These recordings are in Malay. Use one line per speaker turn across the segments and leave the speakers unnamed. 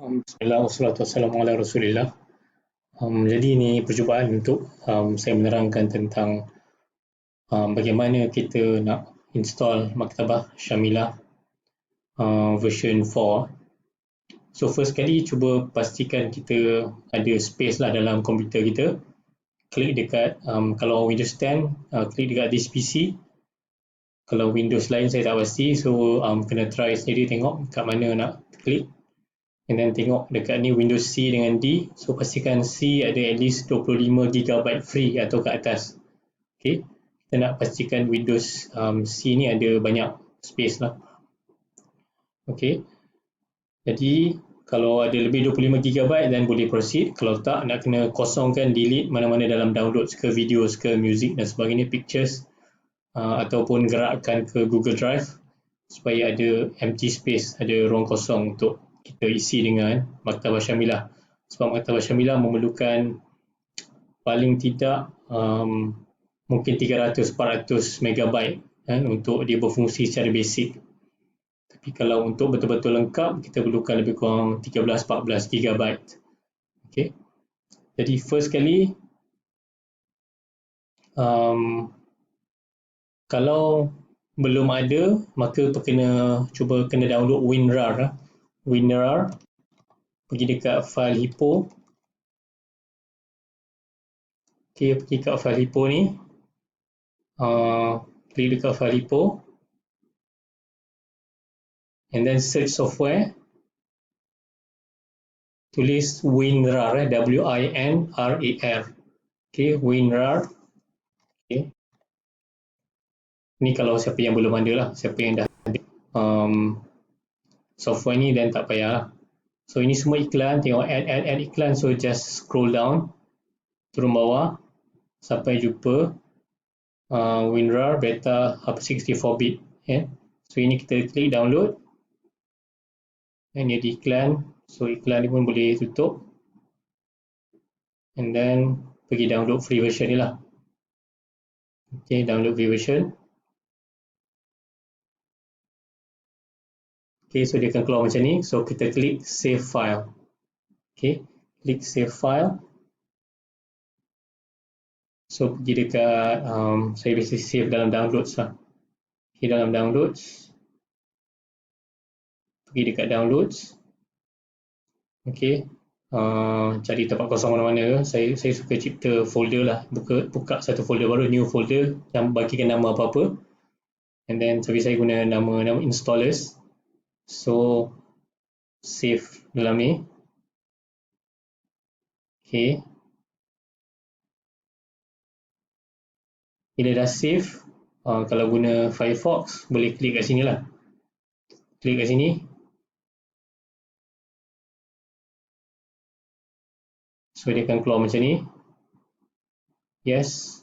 Bismillah, wassalatu wassalamu ala rasulillah. Jadi ini percubaan untuk saya menerangkan tentang bagaimana kita nak install maktabah shamela version 4. So first kali cuba pastikan kita ada space lah dalam komputer kita. Klik dekat kalau Windows 10 klik dekat this PC. Kalau Windows lain saya tak pasti, so kena try sendiri tengok kat mana nak klik. And then tengok dekat ni Windows C dengan D. So pastikan C ada at least 25GB free atau ke atas. Okay. Kita nak pastikan Windows C ni ada banyak space lah. Okay. Jadi kalau ada lebih 25GB dan boleh proceed. Kalau tak, nak kena kosongkan, delete mana-mana dalam downloads ke videos ke music dan sebagainya, pictures ataupun gerakkan ke Google Drive supaya ada empty space, ada ruang kosong untuk kita isi dengan maktabah shamela. Sebab maktabah shamela memerlukan paling tidak mungkin 300-400 megabyte untuk dia berfungsi secara basic. Tapi kalau untuk betul-betul lengkap, kita perlukan lebih kurang 13-14 gigabyte. Okay. Jadi first kali kalau belum ada, maka cuba kena download WinRAR. WinRAR, pergi dekat file hippo. Okay, pergi kat file hippo ni. Klik dekat file hippo. And then search software. Tulis WinRAR, W-I-N-R-A-R. Okay, WinRAR. Okay. Ni kalau siapa yang belum ada lah, siapa yang dah ada software ni dan tak payah lah. So ini semua iklan, tengok add iklan, so just scroll down, turun bawah sampai jumpa WinRAR beta 64-bit. So ini kita klik download. Ini ada iklan, so iklan ni pun boleh tutup. And then pergi download free version ni lah. Okay, download free version. Okay, so dia akan keluar macam ni. So kita klik save file. Okay, klik save file. So pergi dekat saya biasa save dalam downloads lah. Okay, dalam downloads. Pergi dekat downloads. Okay, cari tempat kosong mana-mana. Saya suka cipta folder lah. Buka satu folder baru, new folder, dan bagikan nama apa-apa. And then tapi saya guna nama installers. So save dalam ni. Okay. Bila dah save, kalau guna Firefox, boleh klik kat sini lah. Klik kat sini. So dia akan keluar macam ni. Yes.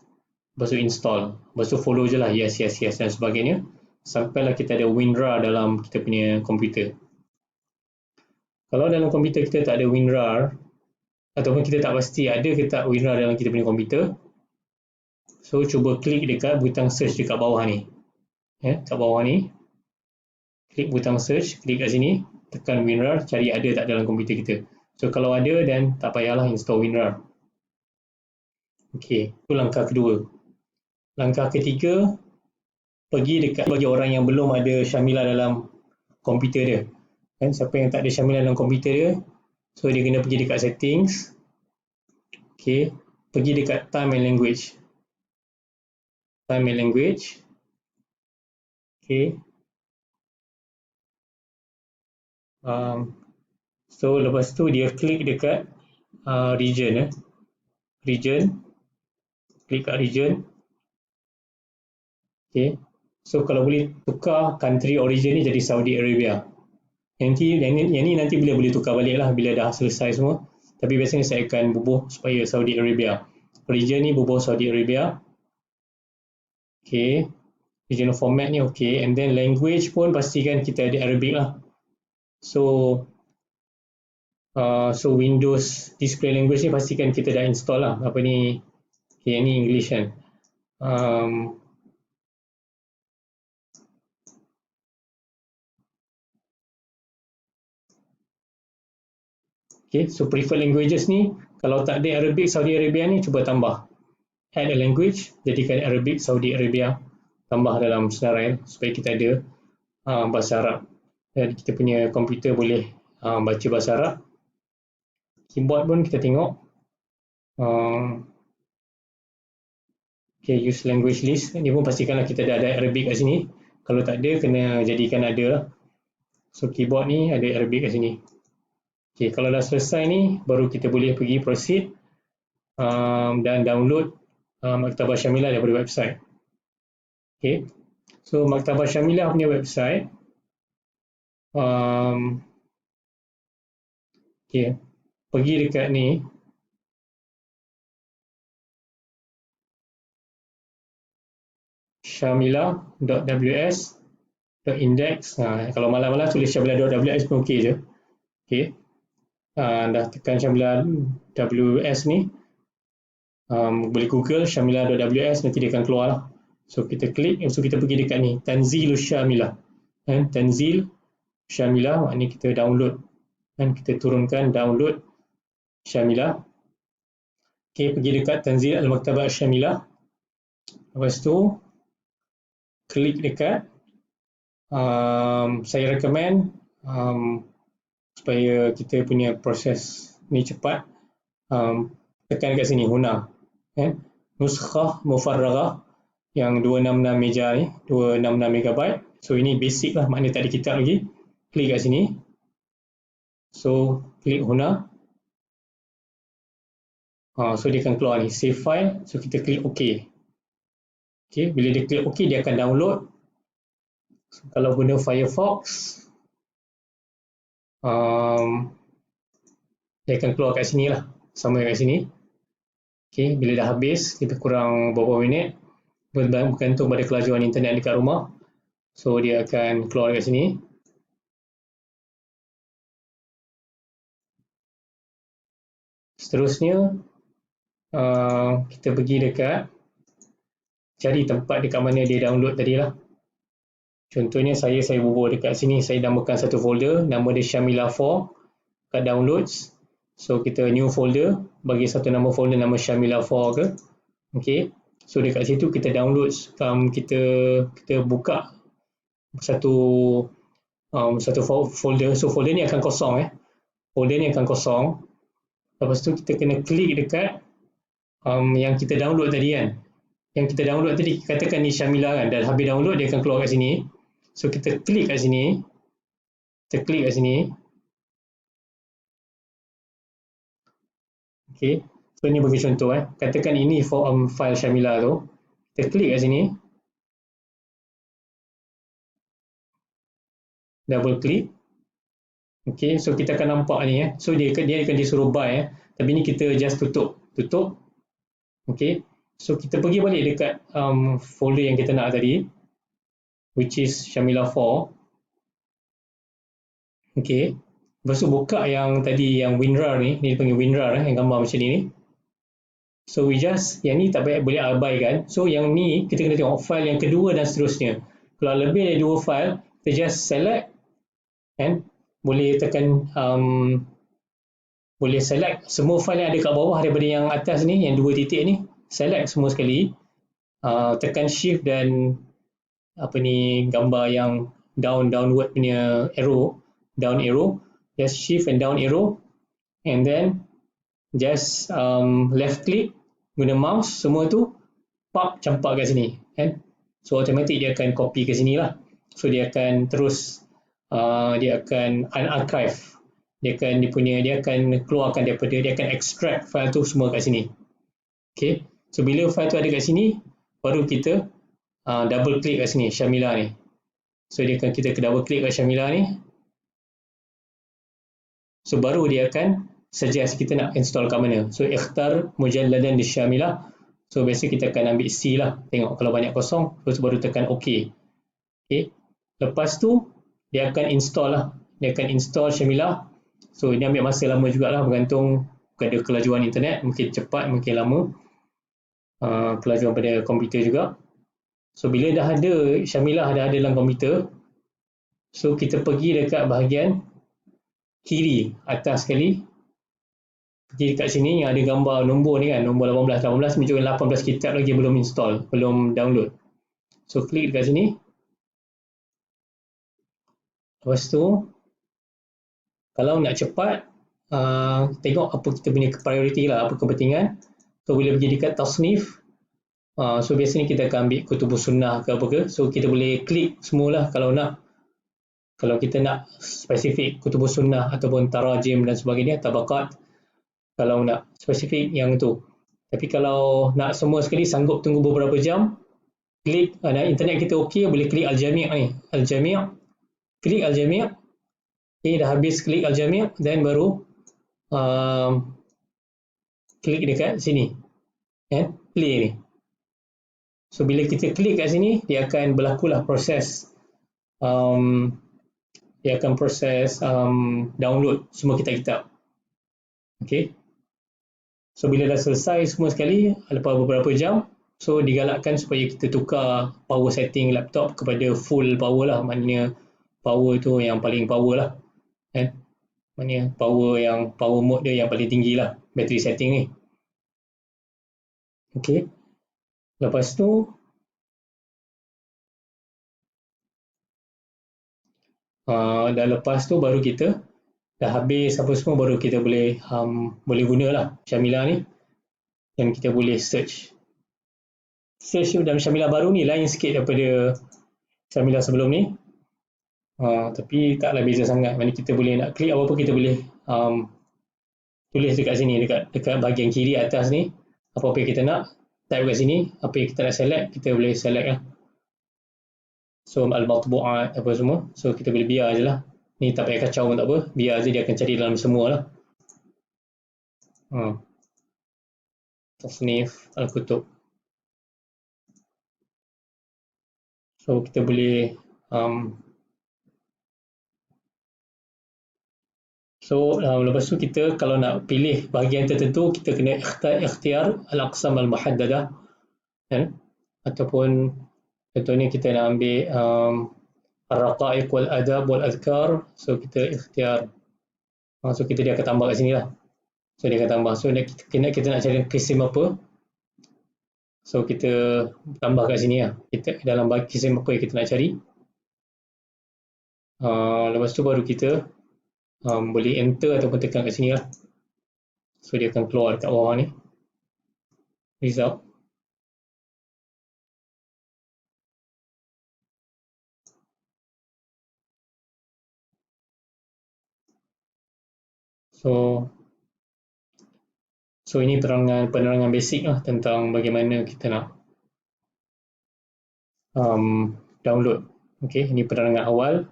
Lepas tu install. Lepas tu follow je lah. Yes dan sebagainya. Sampailah kita ada WinRAR dalam kita punya komputer. Kalau dalam komputer kita tak ada WinRAR, ataupun kita tak pasti ada ke tak WinRAR dalam kita punya komputer, so cuba klik dekat butang search dekat bawah ni. Kat bawah ni. Klik butang search, klik kat sini, tekan WinRAR, cari ada tak dalam komputer kita. So kalau ada, dan tak payahlah install WinRAR. Okay, itu langkah kedua. Langkah ketiga, pergi dekat bagi orang yang belum ada shamela dalam komputer dia. Siapa yang tak ada shamela dalam komputer dia, so dia kena pergi dekat settings. Okay, pergi dekat time and language. Time and language. Okay. So lepas tu dia klik dekat region. Region. Klik kat region. Okay. So kalau boleh tukar country origin ni jadi Saudi Arabia. Yang ni nanti boleh tukar balik lah bila dah selesai semua. Tapi biasanya saya akan bubuh supaya Saudi Arabia. Region ni bubuh Saudi Arabia. Okay. Regional format ni okay. And then language pun pastikan kita ada Arabic lah. So Windows display language ni pastikan kita dah install lah. Apa ni? Okay, ni English kan. Okay, so preferred languages ni, kalau tak ada Arabic Saudi Arabia ni, cuba tambah. Add a language, jadikan Arabic Saudi Arabia, tambah dalam senarai supaya kita ada bahasa Arab. Dan kita punya komputer boleh baca bahasa Arab. Keyboard pun kita tengok. Okay, use language list. Ni pun pastikanlah kita ada Arabic kat sini. Kalau tak ada, kena jadikan ada lah. So keyboard ni ada Arabic kat sini. Okay, kalau dah selesai ni, baru kita boleh pergi proceed dan download maktabah Shamila daripada website. Okay, so maktabah Shamila punya website. Okay, pergi dekat ni. shamila.ws.index. Kalau malam-malam tulis shamila.ws pun okey je. Okay. Dah tekan Shamila WS ni, boleh Google shamila.ws, nanti dia akan keluar lah. So kita klik, so kita pergi dekat ni, Tanzil Shamila. Tanzil Shamila, maknanya kita download. Kita turunkan download Shamila. Okay, pergi dekat Tanzil Al-Maktabah Shamila. Lepas tu, klik dekat, saya recommend supaya kita punya proses ni cepat, tekan kat sini huna, nuskhah mufarragah yang 266 meja ni, 266 megabyte. So ini basic lah, maknanya tak ada kitab lagi. Klik kat sini, so klik huna, so dia akan keluar ni save file. So kita klik OK. Okay, bila dia klik OK, dia akan download. So, kalau guna Firefox, dia akan keluar kat sini lah, sama kat sini. Okay, bila dah habis, lebih kurang beberapa minit, bergantung pada kelajuan internet dekat rumah. So dia akan keluar kat sini. Seterusnya, kita pergi dekat, cari tempat dekat mana dia download tadi lah. Contohnya saya bubuh dekat sini, saya namakan satu folder, nama dia Shamila 4 kat downloads. So kita new folder, bagi satu nama folder nama Shamila 4 ke. Okay, so dekat situ kita download, kita buka satu folder. So folder ni akan kosong, folder ni akan kosong. Lepas tu kita kena klik dekat yang kita download tadi kan. Yang kita download tadi, katakan ni Shamila kan, dan habis download dia akan keluar kat sini. So kita klik kat sini, okay, so ni bagi contoh, katakan ini file Shamila tu, kita klik kat sini, double klik, okay, so kita akan nampak ni, so dia akan disuruh buy, tapi ni kita just tutup, okay, so kita pergi balik dekat folder yang kita nak tadi, which is Shamila 4, okay. Lepas tu buka yang tadi, yang WinRAR ni dipanggil WinRAR, yang gambar macam ni. So yang ni tak boleh abaikan. So yang ni kita kena tengok file yang kedua dan seterusnya. Kalau lebih dari 2 file, kita just select, kan? Boleh tekan, boleh select semua file yang ada kat bawah daripada yang atas ni, yang 2 titik ni, select semua sekali. Tekan shift dan gambar yang downward punya arrow, down arrow. Just shift and down arrow, and then just left click guna mouse, semua tu campak kat sini, kan? So automatic dia akan copy ke sini lah. So dia akan terus dia akan unarchive, dia akan keluarkan daripada, dia akan extract file tu semua kat sini. Okay, so bila file tu ada kat sini, baru kita double click kat sini Shamila ni. So kita double click kat Shamila ni. So baru dia akan suggest kita nak install kat mana. So ikhtar mujalladan di Shamila. So biasa kita akan ambil C lah. Tengok kalau banyak kosong, terus baru tekan OK. Okay. Lepas tu dia akan install lah. Dia akan install Shamila. So ini ambil masa lama jugalah, bergantung pada kelajuan internet. Mungkin cepat, mungkin lama. Kelajuan pada komputer juga. So bila dah ada Shamila dah ada dalam komputer, so kita pergi dekat bahagian kiri atas sekali, Jadi dekat sini yang ada gambar nombor ni kan, nombor 18. 18 menunjukkan 18 kitab lagi belum install, belum download. So klik dekat sini. Lepas tu, kalau nak cepat, tengok apa kita punya priority lah, apa kepentingan. So bila pergi dekat tasnif, so biasanya kita akan ambil kutubus sunnah ke apa ke. So kita boleh klik semualah kalau nak. Kalau kita nak spesifik kutubus sunnah ataupun tarajim dan sebagainya, tabaqat. Kalau nak spesifik yang tu. Tapi kalau nak semua sekali sanggup tunggu beberapa jam, klik internet kita okey, boleh klik al-jami' ni. Al-jami'. Klik al-jami'. Okay, dah habis klik al-jami', then baru klik dekat sini. Play ni. So bila kita klik kat sini, dia akan berlakulah proses dia akan proses download semua kitab-kitab. Okay. So bila dah selesai semua sekali, lepas beberapa jam, so digalakkan supaya kita tukar power setting laptop kepada full power lah. Maknanya power tu yang paling power lah. Maknanya power mode dia yang paling tinggi lah, battery setting ni. Okay. Lepas tu, dan lepas tu baru kita dah habis apa semua, baru kita boleh gunalah Shamila ni, dan kita boleh search dalam Shamila baru ni lain sikit daripada Shamila sebelum ni, tapi taklah beza sangat. Maksudnya kita boleh nak klik apa-apa, kita boleh tulis dekat sini, dekat bahagian kiri atas ni, apa-apa yang kita nak type kat sini, apa yang kita nak select, kita boleh select lah. So al-matbu'at apa semua, so kita boleh biar je lah. Ni tak payah kacau pun tak apa, biar je dia akan cari dalam semua lah. Tasnif al-kutub. So kita boleh lepas tu kita kalau nak pilih bahagian tertentu, kita kena ikhtiar al-aqsam al-muhaddadah, ataupun contohnya kita nak ambil ar-raqaiq wal adab wal adhkar, so kita ikhtiar, so dia akan tambah kat sini lah. So dia akan tambah, so kita nak cari kisim apa, so kita tambah kat sini lah, kita dalam kisim apa yang kita nak cari. Lepas tu baru kita boleh enter ataupun tekan kat sini lah, so dia akan keluar dekat bawah ni result. So ini penerangan basic lah tentang bagaimana kita nak download. Okay, ini penerangan awal.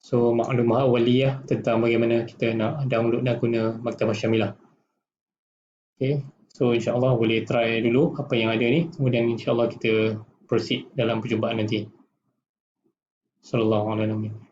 So maklumah awaliyah tentang bagaimana kita nak download dan guna maktabah Shamilah. Okay, so insyaAllah boleh try dulu apa yang ada ni, kemudian insyaAllah kita proceed dalam perjumpaan nanti. Sallallahu alaihi wasallam.